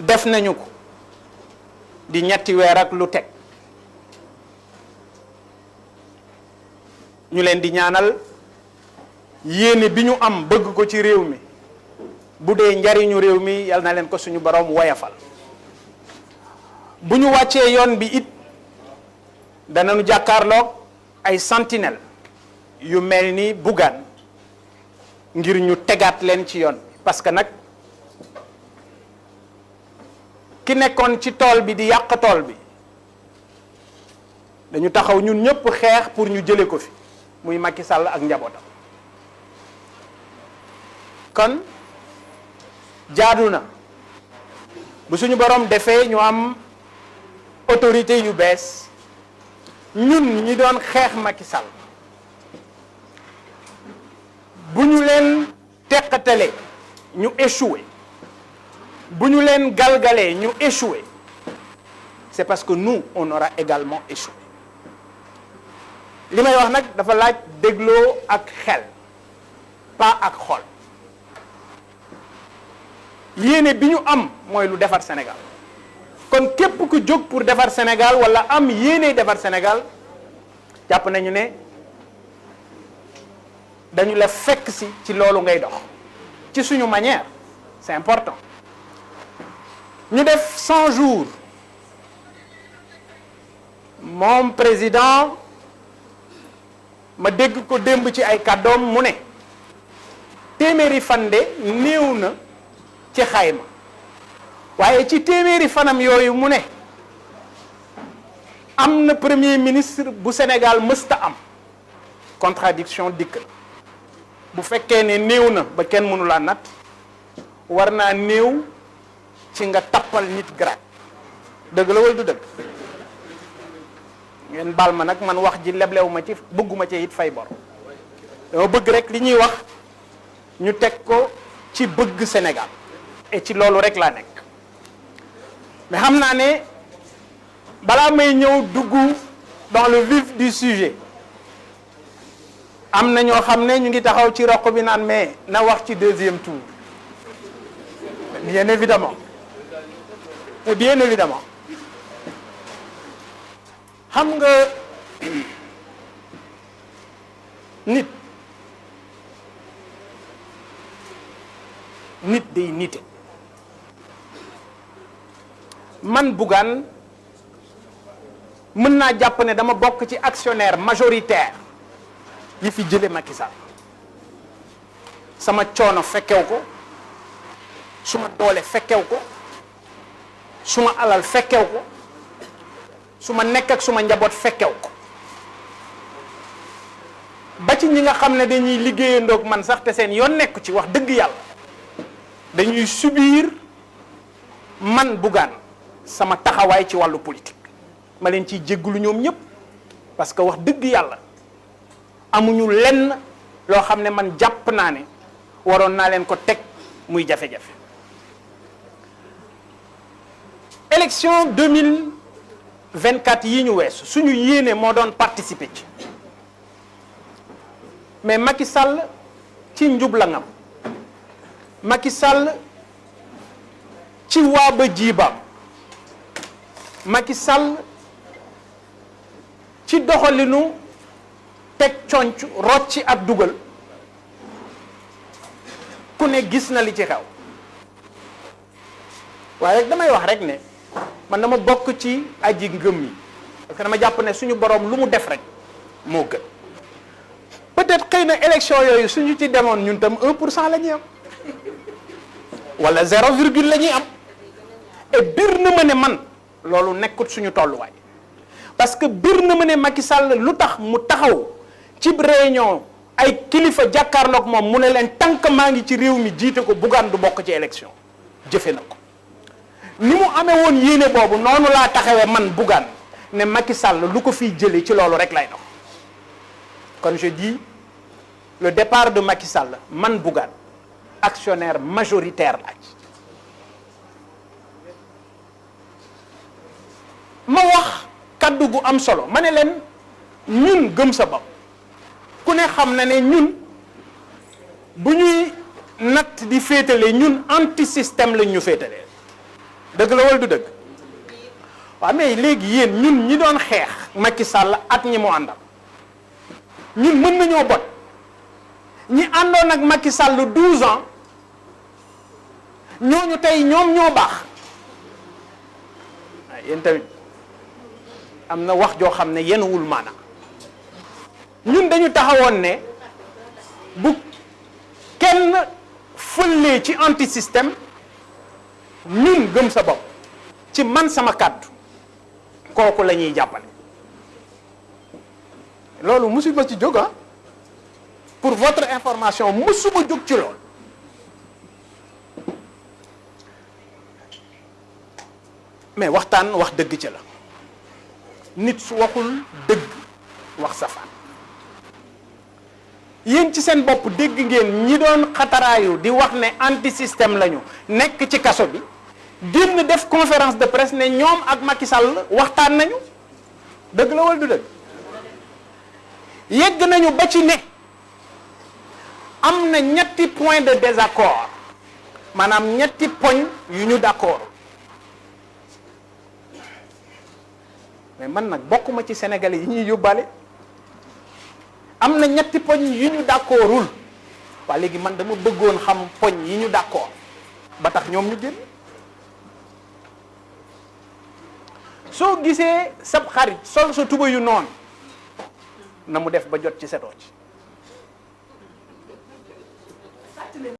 def nañu ko di ñetti weer ak lu teg ñu leen di ñaanal yéene bi ñu am bëgg ko ci réew mi bu dee njariñu réew mi yal na leen ko suñu borom woyafal bu ñu wàccee yoon bi it danañu jàkkaarloog ay sentinelle yu mel ni Bougane ngir ñu tegaat leen ci yoon bi parce que nag ki nekkoon ci tool bi di yàq tool bi dañu taxaw ñun ñëpp xeex pour ñu jële ko fi muy Macky Sall ak njabootam kon jaadu na bu suñu borom defee ñu am autorité yu bees ñun ñi doon xeex Macky Sall bu ñu leen teqatale ñu échoué bu ñu leen galgalee ñu échoué c'est parce que nous on aura également échoué li may wax nag dafa laaj dégloo ak xel pas ak xol yéene bi ñu am mooy lu defar Sénégal kon képp ku jóg pour defar Sénégal wala am yéene defar Sénégal jàpp nañu ne dañu la fekk si ci loolu ngay dox ci suñu manière c'est important ñu def 100 jours moom président ma dégg ko démb ci ay kàddoom mu ne téeméeri fan de néew na ci xayma waaye ci téeméeri fanam yooyu mu ne am na premier ministre bu Sénégal mësta am contradiction dikk na bu fekkee ne néew na ba kenn mënu laa natt war naa néew ci nga tappal nit grade dëgg la wala du dëgg ngeen baal ma nag man wax ji leblewu ma ci bëgguma ci it fay bor dama bëgg rek li ñuy wax ñu teg ko ci bëgg Sénégal et ci loolu rek laa nekk mais xam naa ne balaa may ñëw dugg dans le vif du sujet am na ñoo xam ne ñu ngi taxaw ci roq bi naan mais na wax ci deuxième tour bien évidemment xam nga nit day nite man Bougane mën naa jàpp ne dama bokk ci actionnaire majoritaire yi fi jële Macky Sall sama coono fekkew ko suma doole fekkew ko suma alal fekkew ko suma nekk ak suma njaboot fekkew ko ba ci ñi nga xam ne dañuy liggéeyandoog man sax te seen yoon nekk ci wax dëgg yàlla dañuy subir man Bougane sama taxawaay ci wàllu politique ma leen ciy jéggulu ñoom ñëpp parce que wax dëgg yàlla amuñu lenn loo xam ne man jàpp naa ne waroon naa leen ko teg muy jafe-jafe élection 2024 yi ñu weesu suñu yéene moo doon participer ci mais Macky Sall ci njublaŋam Macky Sall ci waa ba jiibaam Macky Sall ci doxalinu teg conc rocci ak dugal ku ne gis na li ci xew waaye damay wax rek ne man dama bokk ci aji ngëm yi parce que dama jàpp ne suñu borom lu mu def rek moo gën peut-être xëy na élection yooyu suñu ci demoon ñun tam 1% la ñuy am wala 0, la ñuy am et bir na ma ne man loolu nekkut suñu tolluwaay parce que bir na ma ne Macky Sall lu tax mu taxaw ci réunion ay kilifa jàkkaarloog moom mu ne leen tant que maa ngi ci réew mi jiite ko Bougane du bokk ci élection jëfe na ko ni mu amee woon yéene boobu noonu laa taxawee man Bougane ne Macky Sall lu ko fiy jëlee ci loolu rek lay dox kon je dis le départ de Macky Sall man Bougane actionnaire majoritaire la ci ma wax kaddu gu am solo ma ne leen ñun gëm sa bopp ku ne xam na ne ñun bu ñuy natt di féetale ñun anti système lañ ñu féetalee dëgg la wala du dëgg waaw mais léegi yéen ñun ñi doon xeex Macky Sall ak ñi mu àndal ñun mën nañoo bot ñi àndoon ak Macky Sall 12 ans ñooñu tey ñoom ñoo baax waaye yéen tamit am na wax joo xam ne yenuwul maana ñun dañu taxawoon ne bu kenn fëllee ci anti système ñun gëm sa bopp ci man sama kàddu kooku la ñuy jàppale loolu musuma ci jóg ah pour votre information musuma jóg ci loolu mais waxtaan wax dëgg ci la nit su waxul dëgg wax safaan yéen ci seen bopp dégg ngeen ñi doon xataraayu di wax ne anti système lañu nekk ci kaso bi génn def conférence de presse ne ñoom ak Macky Sall waxtaan nañu dëgg la wala du dëgg yegg nañu ba ci ne am na ñetti point de désaccord maanaam ñetti poñ yu ñu d'accord mais man nag bokkuma ci Sénégalais yi ñuy yóbbaale am na ñetti poñ yu ñu d'accordul waa léegi man dama bëggoon xam poñ yi ñu d'accord ba tax ñoom ñu génn soo gisee sab xarit sol sa tuba yu noonu na mu def ba jot ci setoo ci